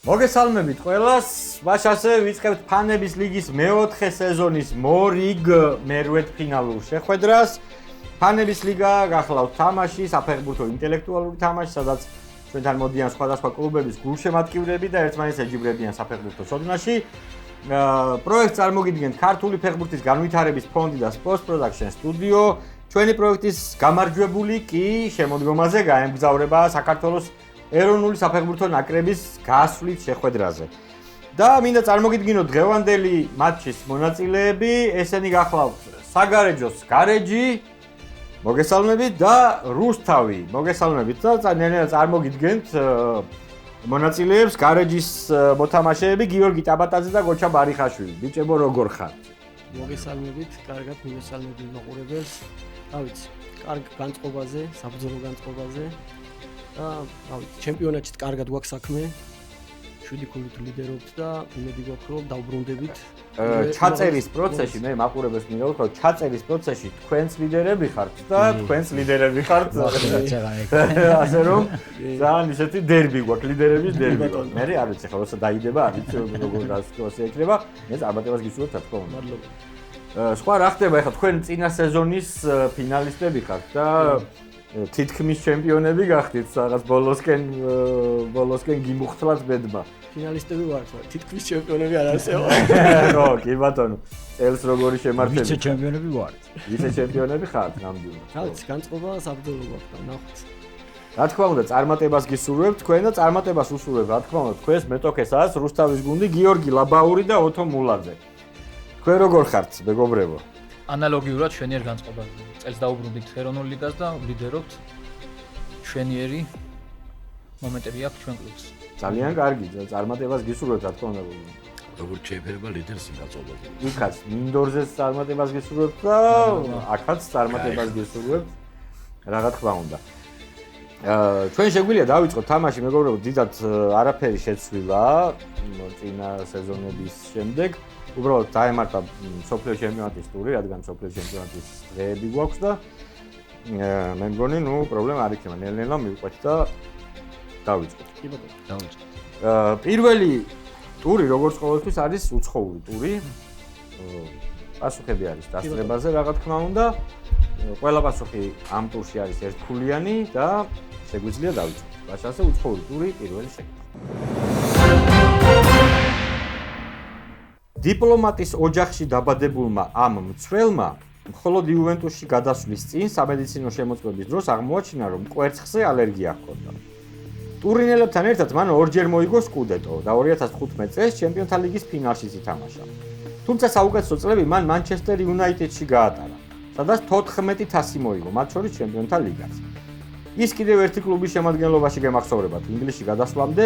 მოგესალმებით ყველას. ვაშასე ვიწყებთ ფანების ლიგის მეოთხე სეზონის მორიგ მერვედფინალურ შეხვედრას. ფანების ლიგა გახლავთ თამაში, საფეხბურთო ინტელექტუალური თამაში, სადაც ჩვენთან მოდიან სხვადასხვა კლუბების გულშემატკივრები და ერთმანეთს ეჯიბრებიან საფეხბურთო სოდნაში. პროექტს წარმოგიდგენთ ქართული ფეხბურთის განვითარების ფონდი და Sports Production Studio. ჩვენი პროექტის გამარჯვებული კი შემოდგომაზე გაემგზავრება საქართველოს ეროვნული საფეხბურთო ნაკრების გასვლით შეხვედრაზე. და მინდა წარმოგიდგინოთ დღევანდელი მატჩის მონაწილეები, ესენი გახლავთ საგარეჯოს გარეჯი, მოგესალმებით და რუსთავი. მოგესალმებით და ნელ-ნელა წარმოგიდგენთ მონაწილეებს გარეჯის მოთამაშეები გიორგი ტაბატაძე და გოჩა ბარიხაშვილი. ბიჭებო, როგორ ხართ? მოგესალმებით, კარგად მივესალმებით მაყურებელს. რა ვიცი, კარგ განწყობაზე, საბრძოლო განწყობაზე. და ჩემპიონატში კარგად გვაქვს საქმე. 7 ქულით ლიდერობთ და იმედი გვაქვს რომ დავბრუნდებით. ჩაწერის პროცესში მე მაყურებელს მინდა ვთქვა, ჩაწერის პროცესში თქვენც ლიდერები ხართ და თქვენც ლიდერები ხართ. ასე რომ ძალიან ისეთი დერბი გვაქვს, ლიდერების დერბი გვაქვს. მე არ ვიცი, ხა როცა დაიდება, არ ვიცი როგორ გასწრაფოს ექნება. მე წარმატებას გისურვებთ, რა თქმა უნდა. მადლობა. სხვა რა ხდება, ეხლა თქვენ წინა სეზონის ფინალისტები ხართ და თითქმის ჩემპიონები გახდით, რაღაც ბოლოსკენ გიმუხთლათ ბედმა. ფინალისტები ვართ, თითქმის ჩემპიონები არ არსებობ. ხო, კი ბატონო. წელს როგორი შემართები? ვიცე ჩემპიონები ვართ. ვიცე ჩემპიონები ხართ ნამდვილად. რა ვიცი, განწყობა საბრძოლო გვაქვს და ნახოთ. რა თქმა უნდა, წარმატებას გისურვებთ თქვენ და წარმატებას უსურვებთ, რა თქმა უნდა, თქვენს მეტოქესაც რუსთავის გუნდი გიორგი ლაბაური და ოთო მულაძე. თქვენ როგორ ხართ, მეგობრებო? ანალოგიურად შვენიერ განწყობაზე. წელს დაუბრუნდით ეროვნულ ლიგას და ლიდერობთ. შვენიერი მომენტები აქვს ჩვენ კლუბს. ძალიან კარგი, წარმატებას გისურვებთ, რა თქმა უნდა. როგორც შეფერება ლიდერს იმაწოდებს. იქაც მინდორზეც წარმატებას გისურვებთ და აქაც წარმატებას გისურვებთ. რა თქმა უნდა. ჩვენ შეგვიძლია დავიწყოთ თამაში, მეგობრებო, დიდად არაფერი შეცვლილა წინა სეზონების შემდეგ. უბრალოდ დაემართა მსოფლიო ჩემპიონატის ტური, რადგან მსოფლიო ჩემპიონატის დღეები გვაქვს და მე მგონი, პრობლემა არ იქნება. ნელ-ნელა მივყვეთ და დავიწყოთ. კი ბატონო, დავიწყოთ. პირველი ტური, როგორც ყოველთვის, არის უცხოური ტური. პასუხები არის დასწრებაზე, რა თქმა უნდა. ყველა პასუხი ამ ტურში არის ერთფულიანი და შეგვიძლია დავიწყოთ. ვაშასე უცხოური ტური პირველი შეკითხვა. დიპლომატის ოჯახში დაბადებულმა ამ მცველმა მხოლოდ იუვენტუსში გადასვლის წინ სამედიცინო შემოწმების დროს აღმოაჩინა, რომ კვერცხზე ალერგია ჰქონდა. ტურინელებთან ერთად მან ორჯერ მოიგო სკუდეტო და 2015 წელს ჩემპიონთა ლიგის ფინალშიც ითამაშა. თუმცა საუკეთესო წლები მან მანჩესტერ იუნაიტედში გაატარა, სადაც 14 თასი მოიგო, მათ შორის ჩემპიონთა ლიგაც. ის კიდევ ერთი კლუბის შემადგენლობაში გემახსოვრებათ. ინგლისში გადასვლამდე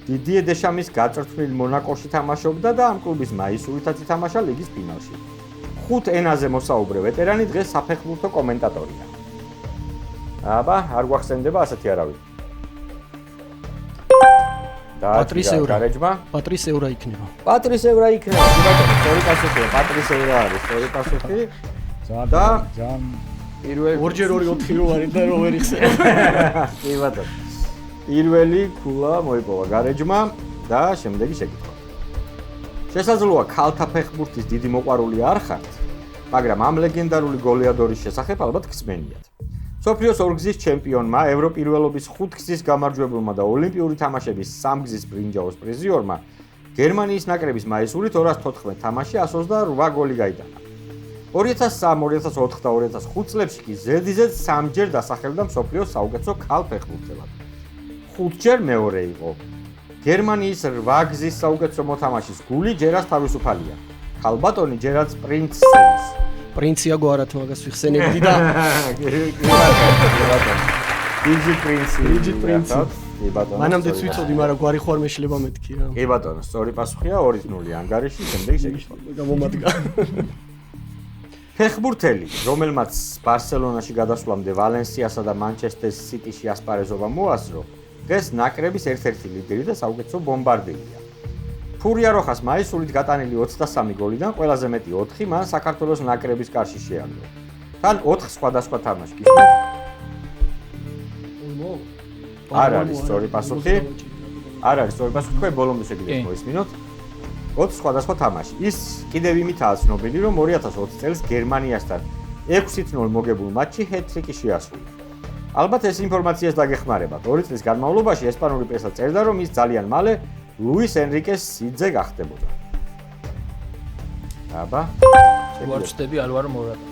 დიდიე დეშამის გაწვრთნილ მონაკოში თამაშობდა და ამ კლუბის მაისურითაც ითამაშა ლიგის ფინალში. 5 ენაზე მოსაუბრე ვეტერანი დღეს საფეხბურთო კომენტატორია. აბა, არ გვახსენდება ასეთი არავინ. პატრის ევრა იქნება. პატრის ევრა იქნება, კი ბატონო, სწორი პასუხია, პატრის ევრა არის, სწორი პასუხი. და ძალიან პირველი ორჯერ 2-4 რო არის და რო ვერ იხსენებ. კი ბატონო. პირველი ქულა მოიპოვა გარეჯმა და შემდეგი შეკითხვა. შესაძლოა ქალთა ფეხბურთის დიდი მოყვარული არ ხართ, მაგრამ ამ ლეგენდარული გოლეადორის შესახებ ალბათ გსმენიათ. მსოფლიოს ორგზის ჩემპიონმა, ევროპირველობის 5 გზის გამარჯვებულმა და ოლიმპიური თამაშების 3 გზის ბრინჯაოს პრიზიორმა გერმანიის ნაკრების მაისურით 214 თამაში 128 გოლი გაიტანა. 2003, 2004 და 2005 წლებში კი ზედიზედ 3ჯერ დასახელდა მსოფლიოს საუკეთესო ქალ ფეხბურთელად. 5ჯერ მეორე იყო. გერმანიის 8 გზის საუკეთესო მოთამაშის გული ჯერაც თავისუფალია. ქალბატონი ჯერაც პრინცესის. პრინცია გვარათ მაგას ვიხსენებდი და დიდი პრინცი. დიდი პრინცი. კი ბატონო. მანამდე ვიცოდი, მაგრამ გვარი ხوار მეშლება მეთქი რა. კი ბატონო, სწორი პასუხია 2-0 ანგარიში, შემდეგი შეკითხვა. გამომადგა. ფეხბურთელი, რომელმაც ბარსელონაში გადასვლამდე ვალენსიასა და მანჩესტერ სიტიში ასპარეზობა მოასწრო, დღეს ნაკრების ერთ-ერთი ლიდერი და საუკეთესო ბომბარდირია. ფურია როხას მაისურით გატანილი 23 გოლიდან ყველაზე მეტი 4 მან საქართველოს ნაკრების კარში შეაგდო. თან 4 სხვადასხვა თამაში გისმენთ? არ არის სწორი პასუხი. არ არის სწორი პასუხი, თქვენ ბოლომდე შეგიძლიათ მოისმინოთ. 20 სხვადასხვა თამაში. ის კიდევ იმითაა ცნობილი, რომ 2020 წელს გერმანიასთან 6-0 მოგებულ მატჩში ჰეტ-ტრიკი შეასრულა. ალბათ ეს ინფორმაციას დაგეხმარებათ. 2 წლის განმავლობაში ესპანური პრესა წერდა, რომ ის ძალიან მალე ლუის ენრიკეს სიძე გახდებოდა. აბა, ვარ ვწდები, არ ვარ მორატა.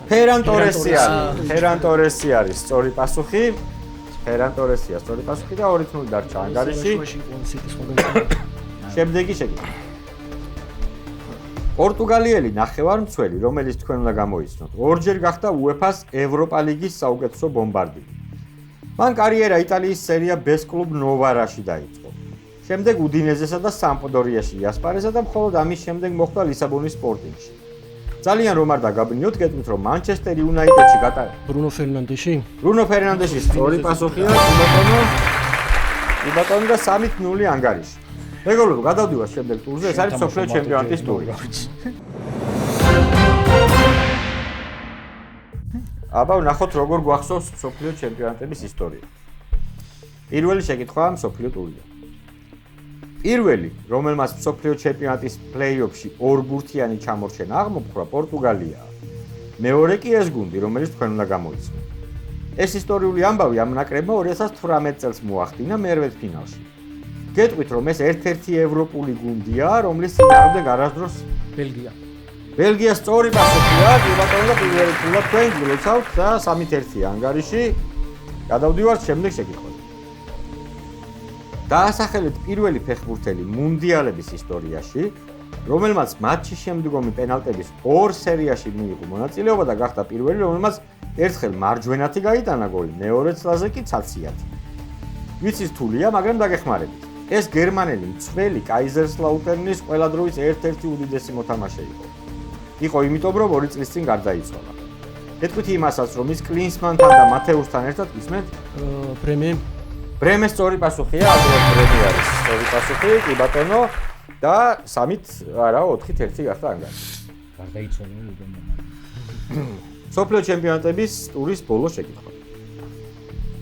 ფერან ტორესი არის სწორი პასუხი. ფერან ტორესია სწორი პასუხი და 2-0 დარჩა ანგარიში. შემდეგი შეკითხვა. პორტუგალიელი ნახევარმცველი, რომელიც თქვენ უნდა გამოიცნოთ, ორჯერ გახდა UEFA-ს ევროპა ლიგის საუკეთესო ბომბარდირი. მან კარიერა იტალიის სერია B კლუბ ნოვარაში დაიწყო. შემდეგ უდინეზესა და სამპდორიაში იასპარეზა და მხოლოდ ამის შემდეგ მოხვდა ლისაბონის სპორტინგში. ძალიან რომ არ დაგაბნიოთ, გეტყვით რომ მანჩესტერ იუნაიტედში გატარდა ბრუნო ფერნანდეში? ბრუნო ფერნანდეში სწორი პასუხია, იბატონო და 3-0 ანგარიში. მეგობრებო, გადავდივართ შემდეგ ტურზე, ეს არის მსოფლიო ჩემპიონატის ტური. აბა, ვნახოთ როგორ გვახსოვს მსოფლიო ჩემპიონატების ისტორია. პირველი შეკითხვა მსოფლიო ტურია. პირველი, რომელმაც მსოფლიო ჩემპიონატის პლეი-ოფში ორგურთიანი ჩამორჩენა აღმოფხვრა, პორტუგალიაა. მეორე კი ეს გუნდი, რომელიც თქვენ უნდა გამოიცნოთ. ეს ისტორიული ამბავი ამ ნაკრებმა 2018 წელს მოახდინა მერვედფინალში. გეტყვით რომ ეს ერთ-ერთი ევროპული გუნდია, რომლის წინააღმდეგ არასდროს ბელგია სწორი პასუხია, იბატონო და პირველი ფულა თქვენ გილოცავთ და 3-1 ანგარიში. გადავდივართ შემდეგ შეკითხვაზე. დაასახელეთ პირველი ფეხბურთელი მუნდიალების ისტორიაში, რომელმაც მატჩის შემდგომი პენალტების 2 სერიაში მიიღო მონაწილეობა და გახდა პირველი, რომელმაც ერთხელ მარჯვენათი გაიტანა გოლი, მეორე წლაზე კი ცაციათი. ვიცი რთულია, მაგრამ დაგეხმარებით. ეს გერმანელი მცველი კაიზერსლაუტერნის ყველა დროის ერთ-ერთი უდიდესი მოთამაშე იყო. იყო იმიტომ, რომ 2 წლის წინ გარდაიცვალა. გეტყვით იმასაც, რომ ის კლინსმანთან და მათეუსთან ერთად ისმენთ ბრემეს სწორი პასუხია, ბრემე არის სწორი პასუხი, კი ბატონო და 4-1 გახდა ანგარიში. გარდაიცვალა მსოფლიო ჩემპიონატების ტურის ბოლო შეკითხვა.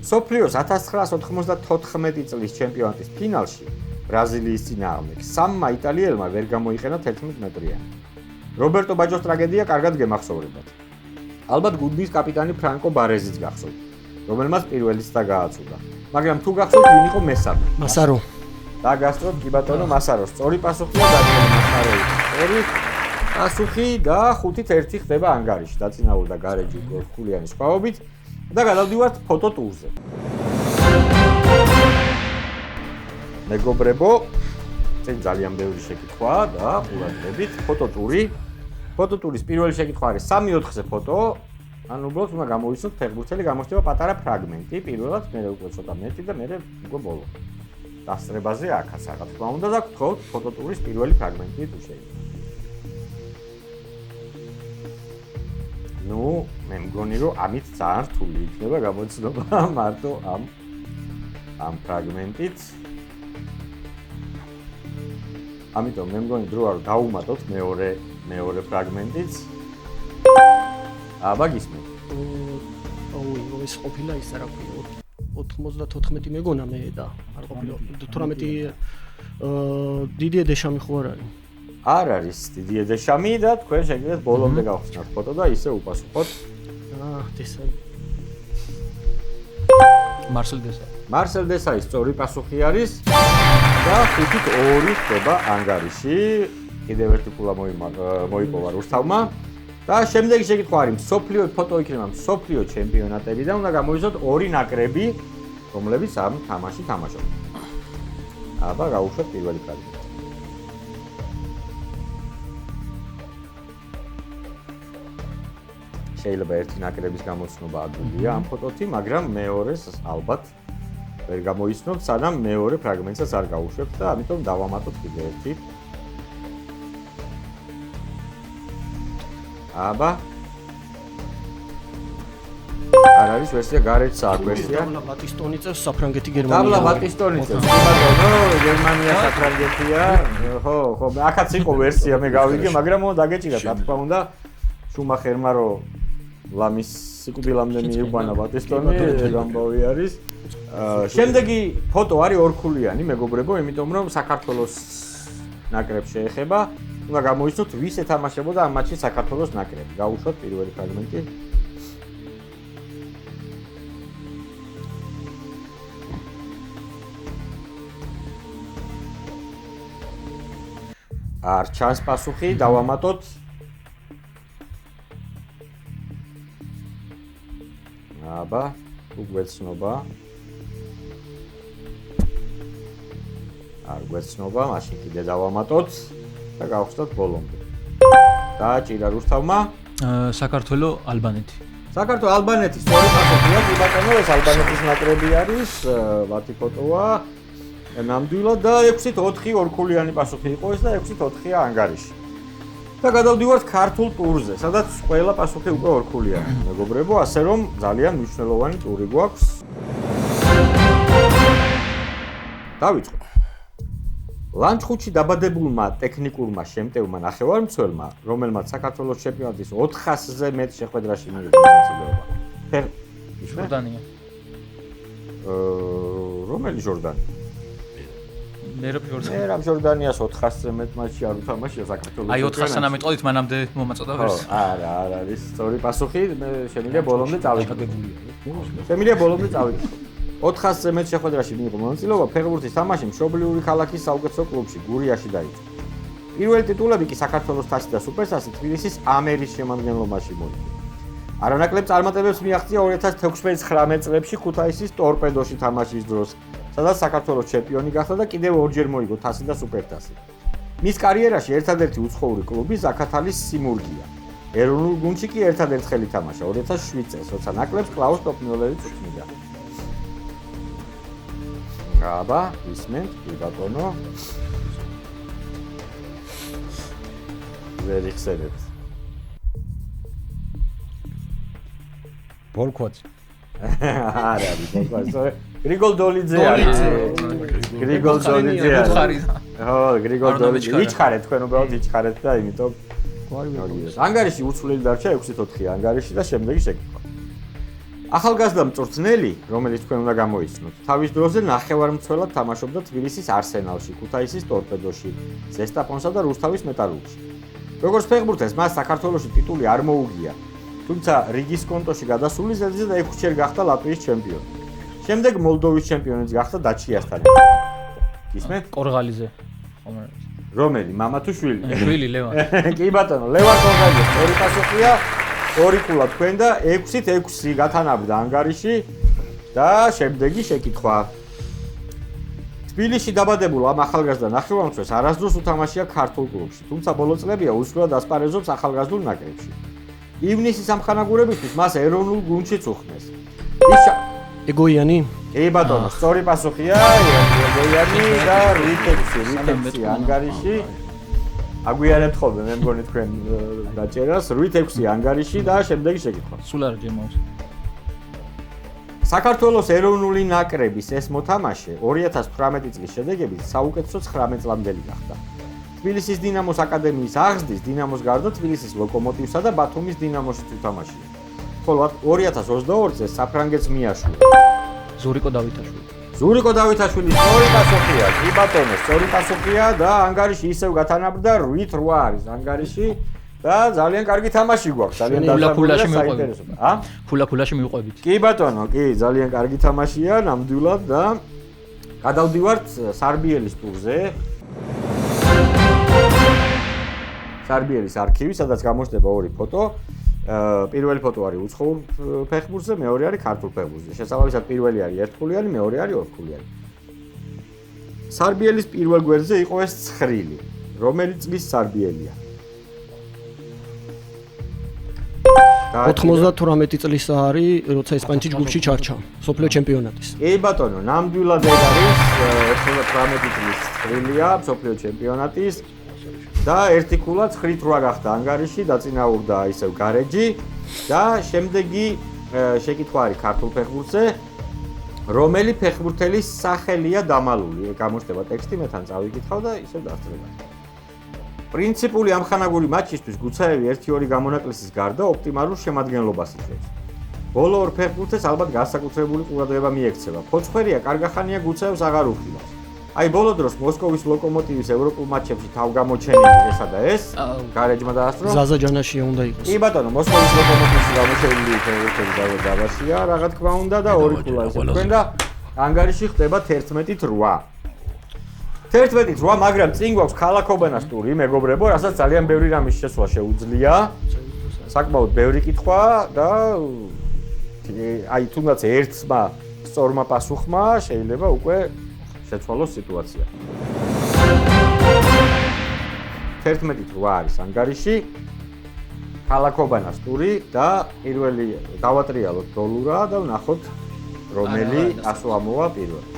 მსოფლიოს 1994 წლის ჩემპიონატის ფინალში ბრაზილიის წინააღმდეგ სამმა იტალიელმა ვერ გამოიყენა 11 მეტრიანი. რობერტო ბაჯოს ტრაგედია კარგად გემახსოვრებათ. ალბათ გუნდის კაპიტანი ფრანკო ბარეზიც გახსოვთ, რომელმაც პირველიც გააცუდა. მაგრამ თუ გახსოვთ, ვინ იყო მესამე? მასარო. დაგასწროთ, კი ბატონო, მასარო. სწორი პასუხია დანიელ მასაროვის. სწორი პასუხი და 5-1 ხდება ანგარიში. დაწინაურდა გარეჯი გორხულიანი სხვაობით. და გადავდივართ ფოტო ტურზე. მეგობრებო, წინ ძალიან ბევრი შეკითხვა და ყურადღებით ფოტო ტური. ფოტო ტურის პირველი შეკითხვა არის 3-4-ზე ფოტო. ანუ უბრალოდ უნდა გამოვიცნოთ ფეხბურთელი, გამოჩნდება პატარა ფრაგმენტი, პირველად მე უკვე ცოტა მეტი და მე უკვე ბოლო. დასწრებაზე აქაც რა თქმა უნდა და გთხოვთ ფოტო ტურის პირველი ფრაგმენტი თუ შეიძლება. ნუ მე მგონი რომ ამით ძალიან რთული იქნება გამოცნობა მარტო ამ ფრაგმენტით. ამიტომ მე მგონი დრო არ დავუმატოთ მეორე ფრაგმენტიც. აბა გისმენთ. ეს ყოფილა ის რა ქვია 94 მეგონა მე და არ ყოფილა 18 დიდიე დეშამი ხო არ არის? არ არის დიდიე დეშამი და თქვენ შეგიძლიათ ბოლომდე გავხსნათ ფოტო და ისე უპასუხოთ. დესაი. მარსელ დესაის სწორი პასუხი არის და 5-2 ხდება ანგარიში. კიდევ ერთი ფულა მოიპოვა რუსთავმა. და შემდეგი შეკითხვა არის მსოფლიო ფოტო იქნება მსოფლიო ჩემპიონატებიდან უნდა გამოვიზოთ 2 ნაკრები, რომლებიც ამ თამაში თამაშობენ. აბა გავუშვათ პირველი ფრაგმენტი. შეიძლება ერთი ნაკრების გამოცნობა ადვილია ამ ფოტოთი, მაგრამ მეორეს ალბათ ვერ გამოიცნობთ, სანამ მეორე ფრაგმენტსაც არ გავუშვებთ და ამიტომ დავამატოთ კიდევ ერთი. აბა არ არის ვერსია გარეჯსა აქ ვერსია დაბლა ბატისტონი წევს საფრანგეთი გერმანია. დაბლა ბატისტონი წევს ბატონო გერმანია საფრანგეთია. ხო, აქაც იყო ვერსია მე გავიგე, მაგრამ დაგეჭირათ რა თქმა უნდა შუმახერმა რომ ლამის სიკვდილამდე მიიყვანა ბატისტონი, გამბავი არის. შემდეგი ფოტო არის ორქულიანი, მეგობრებო, იმიტომ რომ საქართველოს ნაკრებს შეეხება. უნდა გამოიცნოთ, ვის ეთამაშებოდა ამ მატჩში საქართველოს ნაკრები. გავუშვათ პირველი ფრაგმენტი. არ ჩანს პასუხი, დავამატოთ. აბა, უგვეცნობა. არ გვეცნობა, მაშინ კიდე დავამატოთ და გავხსნათ ბოლომდე. დააჭირა რუსთავმა. საქართველო ალბანეთი. საქართველო ალბანეთის სწორი პასუხია, კი ბატონო, ეს ალბანეთის ნაკრები არის, მათი ფოტოა. ნამდვილად და 6-ით 4 ორქულიანი პასუხი იყო ეს და 6-ით 4-ია ანგარიში. და გადავდივართ ქართულ ტურზე, სადაც ყველა პასუხი უკვე ორქულიანი. მეგობრებო, ასე რომ ძალიან მნიშვნელოვანი ტური გვაქვს. დავიწყოთ. ლანჩხუთში დაბადებულმა ტექნიკურმა შემტევმა ნახევარმცველმა, რომელმაც საქართველოს ჩემპიონატის 400-ზე მეტ შეხვედრაში მიიღო მონაწილეობა. ჟორდანია. რომელი ჟორდანი? მერაბ ჟორდანიას 400-ზე მეტ მატჩი არ უთამაშია საქართველოს. აი 400-ზე ამეტყოდით მანამდე მომაწოდა ვერს. არა, არ არის სწორი პასუხი, შემიძლია ბოლომდე წავიკითხო. შემიძლია ბოლომდე წავიკითხო. 400-ზე მეტ შეხვედრაში მიიღო მონაწილეობა ფეხბურთის თამაში მშობლიური ქალაქის საუკეთესო კლუბში გურიაში დაიწყო. პირველი ტიტულები კი საქართველოს თასი და სუპერთასი თბილისის ამერის შემადგენლობაში მოიგო. არანაკლებ წარმატებებს მიაღწია 2016-19 წლებში ქუთაისის ტორპედოში თამაშის დროს, სადაც საქართველოს ჩემპიონი გახდა და კიდევ ორჯერ მოიგო თასი და სუპერთასი. მის კარიერაში ერთადერთი უცხოური კლუბი ზაქათალის სიმურგია. ეროვნულ გუნდში კი ერთადერთხელ ითამაშა 2007 წელს, როცა ნაკლებს კლაუს ტოპნიოლერი წვრთნიდა. აბა, ისმენთ, კი ბატონო. ვერ იხსენებთ. ბოლქვაძე. არა, ბოლქვაძე. გრიგოლ დოლიძე არის. გრიგოლ დოლიძე არის. ხო, გრიგოლ დოლიძე. იჩხარეთ თქვენ უბრალოდ იჩხარეთ და იმიტომ ანგარიში უცვლელი დარჩა 6-4 ანგარიში და შემდეგი შეკითხვა. ახალგაზრდა მწვრთნელი, რომელიც თქვენ უნდა გამოიცნოთ, თავის დროზე ნახევარმცველად თამაშობდა თბილისის არსენალში, ქუთაისის ტორპედოში, ზესტაფონსა და რუსთავის მეტალურგში. როგორც ფეხბურთელს, მას საქართველოში ტიტული არ მოუგია, თუმცა რიგის კონტოში გადასული ზედიზედ 6-ჯერ გახდა ლატვიის ჩემპიონი. შემდეგ მოლდოვის ჩემპიონიც გახდა დაჩიასთან. გისმენთ? კორღალიზე. რომელი? მამა თუ შვილი? შვილი ლევან. კი ბატონო, ლევან კორღალიზე. ორი პასუხია. ორიკულა თქვენ და 6-ით 6 გათანაბრდა ანგარიში და შემდეგი შეკითხვა. თბილისში დაბადებულ ამ ახალგაზრდა ნახევარმცველს არასდროს უთამაშია ქართულ კლუბში, თუმცა ბოლო წლებია უსულოდ ასპარეზობს ახალგაზრდულ ნაკრებში. ივნისის ამხანაგურებისთვის მას ეროვნულ გუნდშიც უხმეს. ეგოიანი? კი ბატონო, სწორი პასუხია, ეგოიანი და რიტექსი ანგარიში. აგვიანებთ ხოლმე მე მგონი თქვენ დაჭერას 8-6 ანგარიში და შემდეგი შეკითხვა. სულ არ ჯემავს. საქართველოს ეროვნული ნაკრების ეს მოთამაშე 2018 წლის შედეგებით საუკეთესო 19 წლამდელი გახდა. თბილისის დინამოს აკადემიის აღზრდის დინამოს გარდა თბილისის ლოკომოტივსა და ბათუმის დინამოშიც უთამაშია. ხოლო 2022 წელს საფრანგეთს მიაშურა. ზურიკო დავითაშვილი. ზურიკო დავითაშვილი სწორი პასუხია, კი ბატონო, სწორი პასუხია და ანგარიში ისევ გათანაბრდა 8-8 არის ანგარიში და ძალიან კარგი თამაში გვაქვს, ძალიან ფულაფულაში მივყვებით. ფულაფულაში მივყვებით. კი ბატონო, კი, ძალიან კარგი თამაშია, ნამდვილად და გადავდივართ სარბიელის ტურზე. სარბიელის არქივი, სადაც გამოჩნდება ორი ფოტო. პირველი ფოტო არის უცხოურ ფეხბურთზე, მეორე არის ქართულ ფეხბურთზე. შესაბამისად, პირველი არის ერთქულიანი, მეორე არის ორქულიანი. სარბიელის პირველ გვერდზე იყო ეს ცხრილი. რომელი წლის სარბიელია? 98 წლის არის, როცა ესპანეთში ჯგუფში ჩარჩა, სოფლიო ჩემპიონატის. კი ბატონო, ნამდვილად ეს არის 98 წლის ცხრილია, სოფლიო ჩემპიონატის. და ერთი ქულა 9-8 გახდა ანგარიში, დაწინაურდა ისევ გარეჯი და შემდეგი შეკითხვა არის ქართულ ფეხბურთზე, რომელი ფეხბურთელის სახელია დამალული. გამოჩნდება ტექსტი, მე თან წავიკითხავ და ისევ დასწრება. პრინციპული ამხანაგური მატჩისთვის გუცაევი 1-2 გამონაკლისის გარდა ოპტიმალურ შემადგენლობას იძლევის. ბოლო ორ ფეხბურთელს ალბათ განსაკუთრებული ყურადღება მიექცევა. ფოცხვერია კარგახანია გუცაევს აღარ უხილავს. აი ბოლო დროს მოსკოვის ლოკომოტივის ევროპულ მატჩებში თავგამოჩენილი ესა და ეს გარეჯმა დაასწრო. ზაზა ჯანაშია უნდა იყოს. კი ბატონო, მოსკოვის ლოკომოტივში გამოჩენილი ფეხბურთელი დავასია, რა თქმა უნდა და 2 ქულა ესე თქვენ და ანგარიში ხდება 11-8. 11-8, მაგრამ წინ გვაქვს ქალაქობანას ტური, მეგობრებო, რასაც ძალიან ბევრი რამის შესვლა შეუძლია. საკმაოდ ბევრი კითხვა და აი თუნდაც ერთმა სწორმა პასუხმა შეიძლება უკვე შეცვალოს სიტუაცია. 11-8 არის ანგარიში. ქალაქობანას ტური და პირველი დავატრიალოთ დოლურა და ვნახოთ რომელი ასო ამოვა პირველი.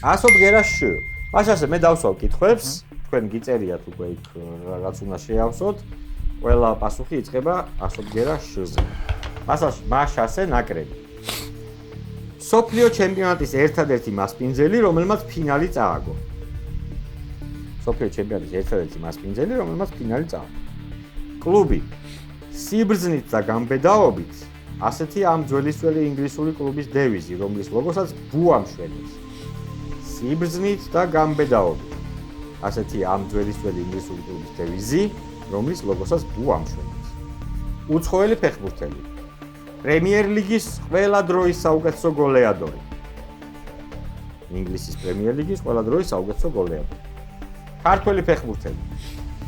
ასო ბგერაშ. მაშასე მე დავსვავ კითხვებს, თქვენ გიწერიათ უკვე იქ რაც უნდა შეავსოთ. ყველა პასუხი იწყება ასო ბგერაშ-ზე. მაშასე ნაკრები. სოფლიო ჩემპიონატის ერთადერთი მასპინძელი, რომელმაც ფინალი წააგო. სოფლიო ჩემპიონატის ერთადერთი მასპინძელი, რომელმაც ფინალი წააგო. კლუბი სიბრძნით და გამბედაობით ასეთი ამ ძველისველი ინგლისური კლუბის დევიზი, რომლის ლოგოსაც ბუ ამშვენებს. სიბრძნით და გამბედაობით ასეთი ამ ძველისველი ინგლისური კლუბის დევიზი, რომლის ლოგოსაც ბუ ამშვენებს. უცხოელი ფეხბურთელი. პრემიერ ლიგის ყველა დროის საუკეთესო გოლეადორი. ინგლისის პრემიერ ლიგის ყველა დროის საუკეთესო გოლეადორი. ქართველი ფეხბურთელი.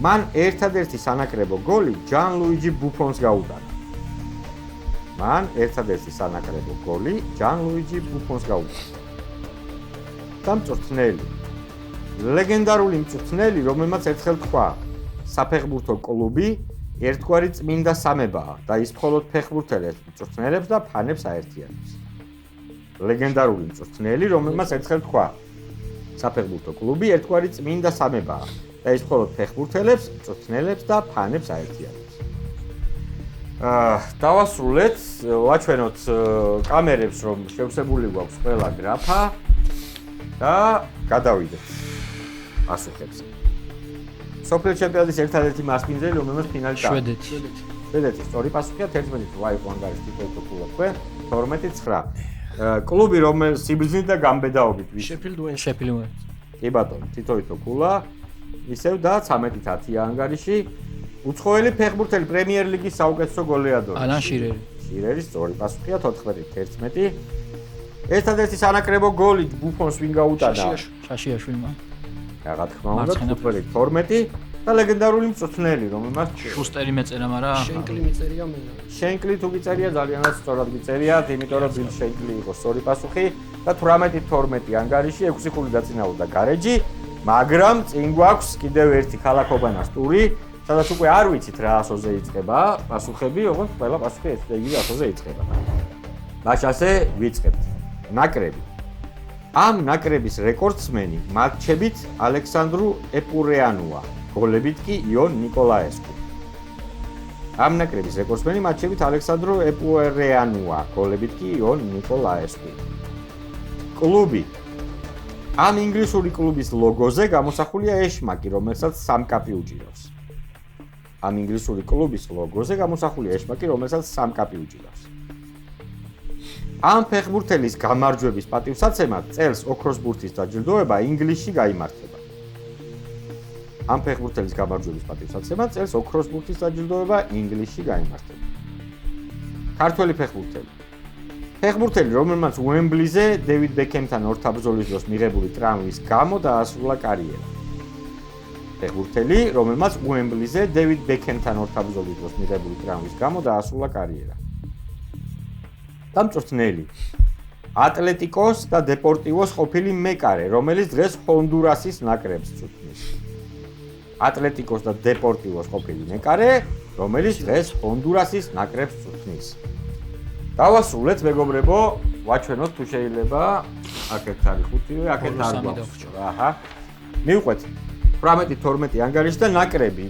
მან ერთადერთი სანაკრებო გოლი ჯან ლუიჯი ბუფონს გაუტანა. მან ერთადერთი სანაკრებო გოლი ჯან ლუიჯი ბუფონს გაუტანა. დამწვრთნელი. ლეგენდარული მწვრთნელი, რომელმაც ერთხელ თქვა, საფეხბურთო კლუბი ერთგვარი წმინდა სამებაა და ის მხოლოდ ფეხბურთელებს, მწვრთნელებს და ფანებს აერთიანებს. ლეგენდარული მწვრთნელი, რომელმაც ერთხელ თქვა, საფეხბურთო კლუბი ერთგვარი წმინდა სამებაა და ის მხოლოდ ფეხბურთელებს, მწვრთნელებს და ფანებს აერთიანებს. დავასრულეთ, ვაჩვენოთ კამერებს, რომ შევსებული გვაქვს ყველა გრაფა და გადავიდეთ პასუხებზე. სოფლიო ჩემპიონატის ერთადერთი მასპინძელი, რომელმაც ფინალი წააგო. შვედეთი. სწორი პასუხია 11-8 იყო ანგარიშ თითოეულ ქულა თქვენ, 12-9. კლუბი, რომელიც სიბრძნით და გამბედაობით შეფილდ უენს. კი ბატონო, თითოეულ ქულა. ისევ და 13-10 ანგარიში. უცხოელი ფეხბურთელი პრემიერ ლიგის საუკეთესო გოლეადორი. ალან შირერი. შირერი სწორი პასუხია 14-11. ერთადერთი სანაკრებო გოლი ბუფონს ვინ გაუტანა? შაშიაშვილმა. რა თქმა უნდა, 12 და ლეგენდარული მწვრთნელი, რომელმაც შუსტერი მეწერა, მაგრამ შენკლი მიწერია მე. შენკლი თუ გიწერია, ძალიანაც სწორად გიწერიათ, იმიტომ რომ ბილ შენკლი იყო სწორი პასუხი და 18-12 ანგარიში 6 ქული დაწინაურდა გარეჯი, მაგრამ წინ გვაქვს კიდევ ერთი ქალაქობანას ტური, სადაც უკვე არ ვიცით რა ასოზე იწყება პასუხები, ოღონდ ყველა პასუხი ერთ-ერთი ასოზე იწყება. მაშასე ვიწყებთ. ნაკრები. ამ ნაკრების რეკორდსმენი მატჩებით ალექსანდრუ ეპურეანუა, გოლებით კი იონ ნიკოლაესკუ. ამ ნაკრების რეკორდსმენი მატჩებით ალექსანდრუ ეპურეანუა, გოლებით კი იონ ნიკოლაესკუ. კლუბი. ამ ინგლისური კლუბის ლოგოზე გამოსახულია ეშმაკი, რომელსაც სამკაპი უჭირავს. ამ ინგლისური კლუბის ლოგოზე გამოსახულია ეშმაკი, რომელსაც სამკაპი უჭირავს. ამ ფეხბურთელის გამარჯვების პატივსაცემად წელს ოქროს ბურთის დაჯილდოება ინგლისში გაიმართება. ამ ფეხბურთელის გამარჯვების პატივსაცემად წელს ოქროს ბურთის დაჯილდოება ინგლისში გაიმართება. ქართველი ფეხბურთელი. ფეხბურთელი, რომელმაც უემბლიზე დევიდ ბეკემთან ორთაბრძოლის დროს მიღებული ტრამვის გამო დაასრულა კარიერა. ფეხბურთელი, რომელმაც უემბლიზე დევიდ ბეკემთან ორთაბრძოლის დროს მიღებული ტრამვის გამო დაასრულა კარიერა. დამწვრთნელი. ატლეტიკოს და დეპორტივოს ყოფილი მეკარე, რომელიც დღეს ჰონდურასის ნაკრებს წვრთნის. ატლეტიკოს და დეპორტივოს ყოფილი მეკარე, რომელიც დღეს ჰონდურასის ნაკრებს წვრთნის. დავასრულეთ, მეგობრებო, ვაჩვენოთ თუ შეიძლება. აქეთ არის 5-ვე, აქეთ არ გვაქვს. აჰა. მივყვეთ 18-12 ანგარიში და ნაკრები.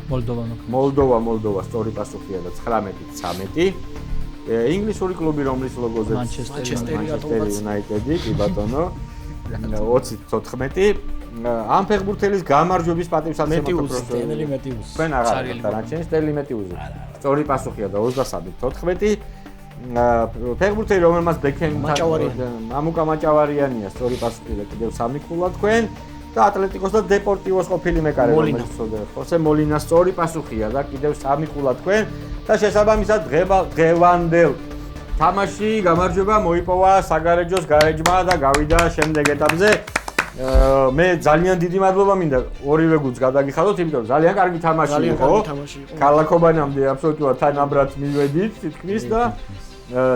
მოლდოვა, სწორი პასუხია და 19-13. ინგლისური კლუბი, რომლის ლოგოზე Manchester United-ი, კი ბატონო. 20-14. ამ ფეხბურთელის გამარჯვების პატივსაცემად ტენელი მეტიუს. თქვენ აღარ დარჩენს სტელი მეტიუზე. სწორი პასუხია და 23-14. ფეხბურთელი რომელმაც ბექენბემ მამუკა მაჭავარიანია სწორი პასუხი და კიდევ 3 ქულა თქვენ და ატლეტიკოს და დეპორტივოს ყოფილი მეკარე რომელიც ხოსე მოლინას სწორი პასუხია და კიდევ 3 ქულა თქვენ და შესაბამისად დღევანდელ თამაში გამარჯვება მოიპოვა საგარეჯოს გარეჯმა და გავიდა შემდეგ ეტაპზე. მე ძალიან დიდი მადლობა მინდა ორივე გუნდს გადაგიხადოთ, იმიტომ რომ ძალიან კარგი თამაში იყო. ქალაქობანამდე აბსოლუტურად თანაბრად მივედით თითქმის და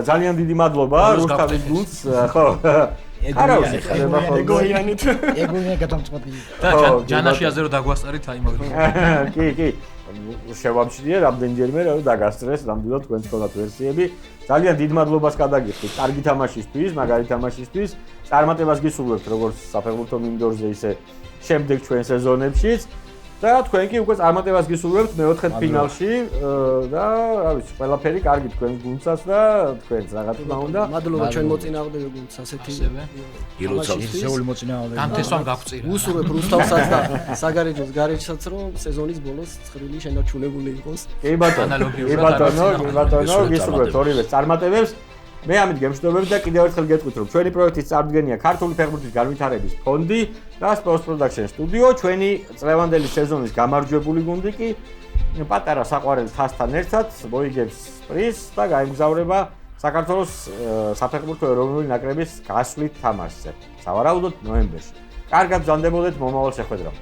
ძალიან დიდი მადლობა რუსთავის გუნდს, ხო. არავის ხდება ხოლმე. ეგონია გადამწყვეტი. და ჯანაშიაზე რომ დაგვასწარით აი მაგრამ. კი. შევამჩნიე რამდენჯერმე რომ დაგასწრეს ნამდვილად თქვენს ხოლმე ვერსიები. ძალიან დიდ მადლობას გადაგიხდით კარგი თამაშისთვის, მაგარი თამაშისთვის. წარმატებას გისურვებთ როგორც საფეხბურთო მინდორზე, ისე შემდეგ ჩვენ სეზონებშიც. და თქვენ კი უკვე წარმატებას გისურვებთ მეოთხედ ფინალში და რა ვიცი, ყველაფერი კარგი თქვენს გუნდსაც და თქვენს რა თქმა უნდა. მადლობა ჩვენ მოწინააღმდეგე გუნდს ასეთი ისეული მოწინააღმდეგე. გამთესვამ გაგვწირა. უსურვებ რუსთავსაც და საგარეჯოს გარეჯსაც რომ სეზონის ბოლოს ცხრილი შენარჩუნებული იყოს. კი ბატონო, გისურვებთ ორივე წარმატებებს. მე ამით გემშვიდობებით და კიდევ ერთხელ გეტყვით რომ ჩვენი პროექტის წარდგენია ქართული ფეხბურთის განვითარების ფონდი და Sports Production Studio, ჩვენი წლევანდელი სეზონის გამარჯვებული გუნდი კი პატარა საყვარელ თასთან ერთად მოიგებს პრიზს და გაემგზავრება საქართველოს საფეხბურთო ეროვნული ნაკრების გასვლით თამაშზე. სავარაუდოდ ნოემბერში. კარგად ბრძანდებოდეთ მომავალ შეხვედრამდე.